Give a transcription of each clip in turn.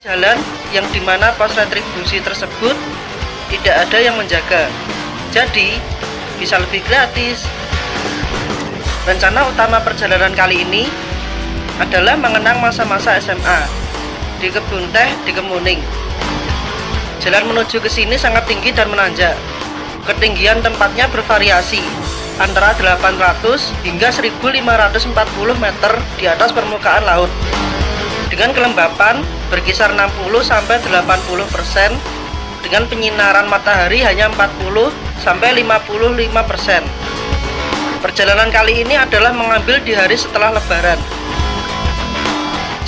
Jalan yang dimana pos retribusi tersebut tidak ada yang menjaga, jadi bisa lebih gratis. Rencana utama perjalanan kali ini adalah mengenang masa-masa SMA di kebun teh di Kemuning. Jalan menuju ke sini sangat tinggi dan menanjak. Ketinggian tempatnya bervariasi antara 800 hingga 1540 meter di atas permukaan laut, dengan kelembapan berkisar 60-80%, dengan penyinaran matahari hanya 40-55%. Perjalanan kali ini adalah mengambil di hari setelah Lebaran.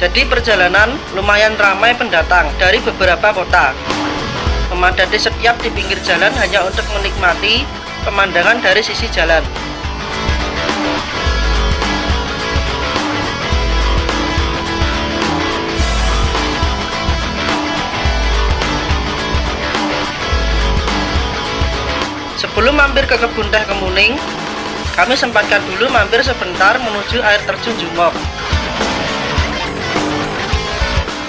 Jadi perjalanan lumayan ramai pendatang dari beberapa kota, memadati setiap di pinggir jalan hanya untuk menikmati pemandangan dari sisi jalan. Sebelum mampir ke kebun teh Kemuning, kami sempatkan dulu mampir sebentar menuju air terjun Jumok.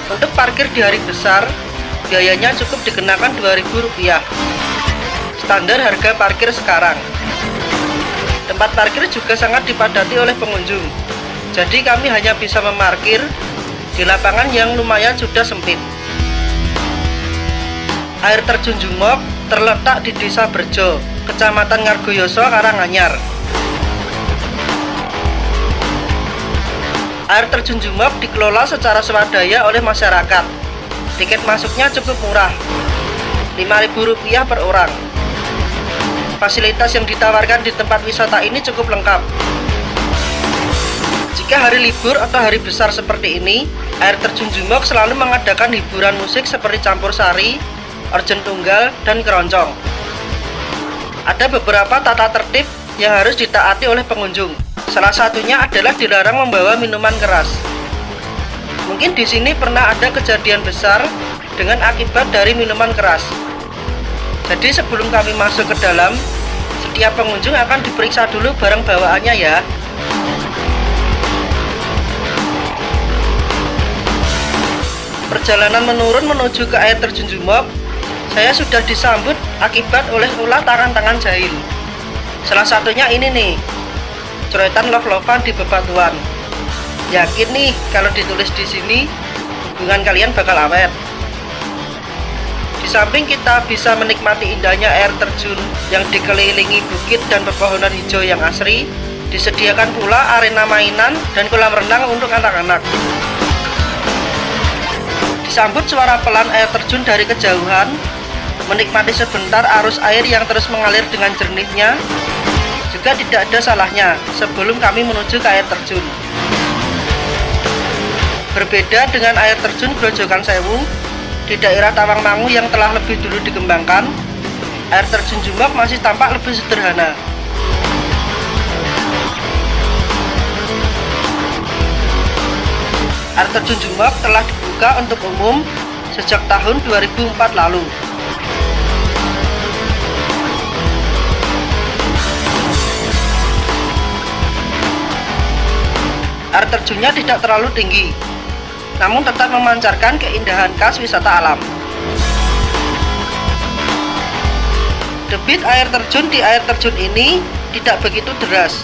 Untuk parkir di hari besar, biayanya cukup dikenakan Rp2.000, standar harga parkir sekarang. Tempat parkir juga sangat dipadati oleh pengunjung, jadi kami hanya bisa memarkir di lapangan yang lumayan sudah sempit. Air terjun Jumok terletak di Desa Berjo, Kecamatan Ngargoyoso, Karanganyar. Air terjun Jumok dikelola secara swadaya oleh masyarakat. Tiket masuknya cukup murah, Rp5.000 per orang. Fasilitas yang ditawarkan di tempat wisata ini cukup lengkap. Jika hari libur atau hari besar seperti ini, air terjun Jumok selalu mengadakan hiburan musik seperti campur sari, orjen tunggal, dan keroncong. Ada beberapa tata tertib yang harus ditaati oleh pengunjung. Salah satunya adalah dilarang membawa minuman keras. Mungkin di sini pernah ada kejadian besar dengan akibat dari minuman keras. Jadi sebelum kami masuk ke dalam, setiap pengunjung akan diperiksa dulu barang bawaannya ya. Perjalanan menurun menuju ke air terjun Jumok, saya sudah disambut akibat oleh ulah tangan-tangan jahil. Salah satunya ini nih, coretan love-lovean di bebatuan. Yakin nih kalau ditulis di sini hubungan kalian bakal awet. Di samping kita bisa menikmati indahnya air terjun yang dikelilingi bukit dan pepohonan hijau yang asri, disediakan pula arena mainan dan kolam renang untuk anak-anak. Disambut suara pelan air terjun dari kejauhan, menikmati sebentar arus air yang terus mengalir dengan jernihnya, juga tidak ada salahnya sebelum kami menuju ke air terjun. Berbeda dengan air terjun Grojogan Sewu di daerah Tawangmangu yang telah lebih dulu dikembangkan, air terjun Jumok masih tampak lebih sederhana. Air terjun Jumok telah dibuka untuk umum sejak tahun 2004 lalu. Air terjunnya tidak terlalu tinggi, namun tetap memancarkan keindahan khas wisata alam. Debit air terjun di air terjun ini tidak begitu deras.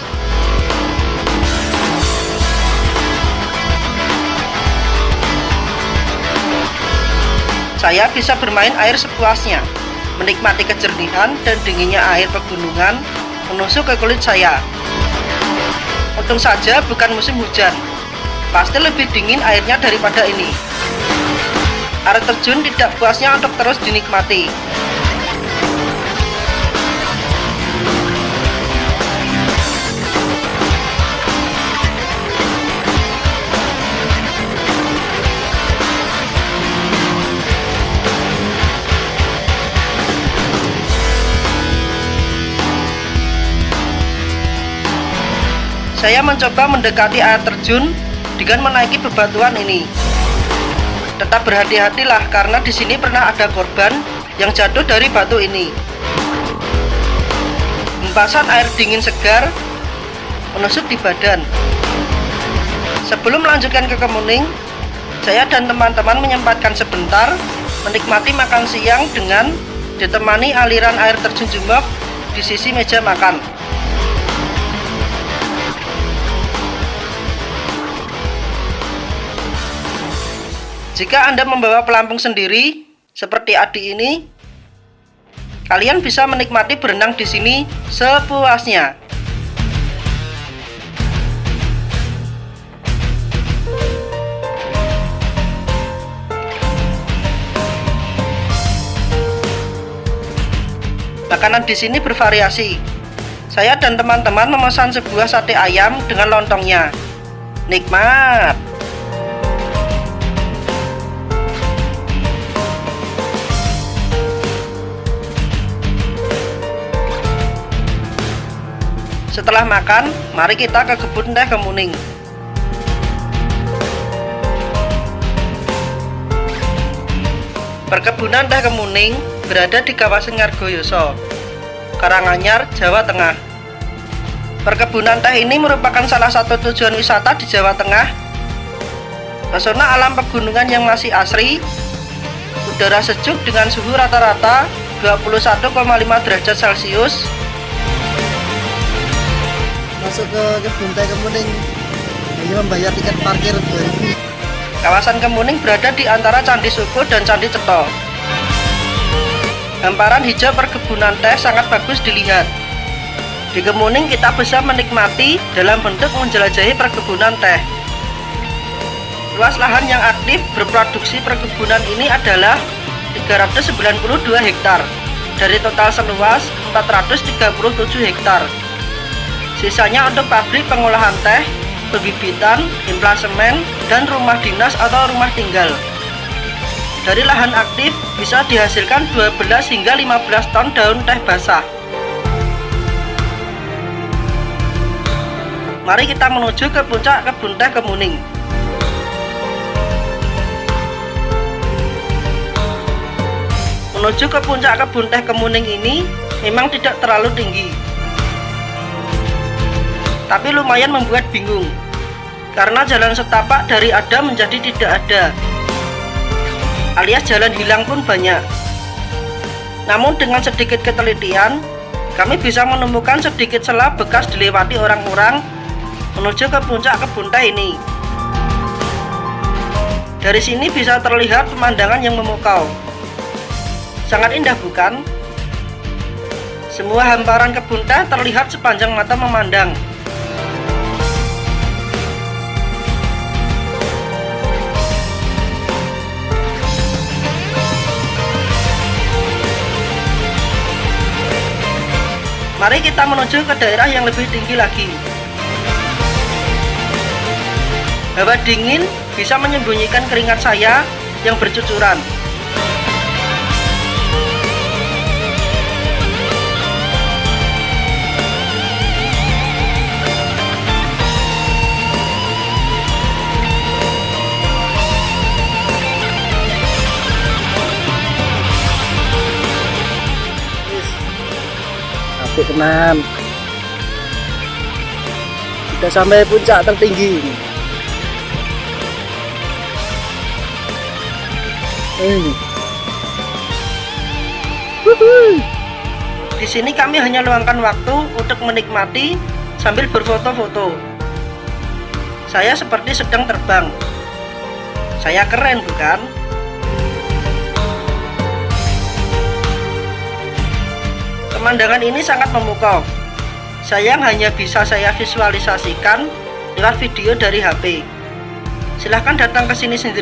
Saya bisa bermain air sepuasnya, menikmati kejernihan dan dinginnya air pegunungan menusuk ke kulit saya. Untung saja bukan musim hujan, pasti lebih dingin airnya daripada ini. Air terjun tidak puasnya untuk terus dinikmati. Saya mencoba mendekati air terjun dengan menaiki bebatuan ini. Tetap berhati-hatilah karena di sini pernah ada korban yang jatuh dari batu ini. Hempasan air dingin segar menusuk di badan. Sebelum melanjutkan ke Kemuning, Saya dan teman-teman menyempatkan sebentar menikmati makan siang dengan ditemani aliran air terjun Jumok di sisi meja makan. Jika Anda membawa pelampung sendiri seperti Adi ini, kalian bisa menikmati berenang di sini sepuasnya. Makanan di sini bervariasi. Saya dan teman-teman memesan sebuah sate ayam dengan lontongnya. Nikmat. Setelah makan, mari kita ke kebun teh Kemuning. Perkebunan teh Kemuning berada di kawasan Ngargoyoso, Karanganyar, Jawa Tengah. Perkebunan teh ini merupakan salah satu tujuan wisata di Jawa Tengah. Pesona alam pegunungan yang masih asri, udara sejuk dengan suhu rata-rata 21,5 derajat Celcius. Masuk ke kebun teh Kemuning, hanya membayar tiket parkir 2.000. Kawasan Kemuning berada di antara Candi Suko dan Candi Cetho. Hamparan hijau perkebunan teh sangat bagus dilihat. Di Kemuning kita bisa menikmati dalam bentuk menjelajahi perkebunan teh. Luas lahan yang aktif berproduksi perkebunan ini adalah 392 hektar dari total seluas 437 hektar. Sisanya untuk pabrik pengolahan teh, pembibitan, implasmen, dan rumah dinas atau rumah tinggal. Dari lahan aktif bisa dihasilkan 12 hingga 15 ton daun teh basah. Mari kita menuju ke puncak kebun teh Kemuning. Menuju ke puncak kebun teh Kemuning ini memang tidak terlalu tinggi, tapi lumayan membuat bingung karena jalan setapak dari ada menjadi tidak ada, alias jalan hilang pun banyak. Namun dengan sedikit ketelitian, kami bisa menemukan sedikit celah bekas dilewati orang-orang menuju ke puncak kebun teh ini. Dari sini bisa terlihat pemandangan yang memukau. Sangat indah bukan? Semua hamparan kebun teh terlihat sepanjang mata memandang. Mari kita menuju ke daerah yang lebih tinggi lagi. Hawa dingin bisa menyembunyikan keringat saya yang bercucuran. Tenang, kita sampai puncak tertinggi. Di sini kami hanya luangkan waktu untuk menikmati sambil berfoto-foto. Saya seperti sedang terbang. Saya keren bukan? Pemandangan ini sangat memukau. Sayang hanya bisa saya visualisasikan lewat video dari HP. Silahkan datang ke sini sendiri.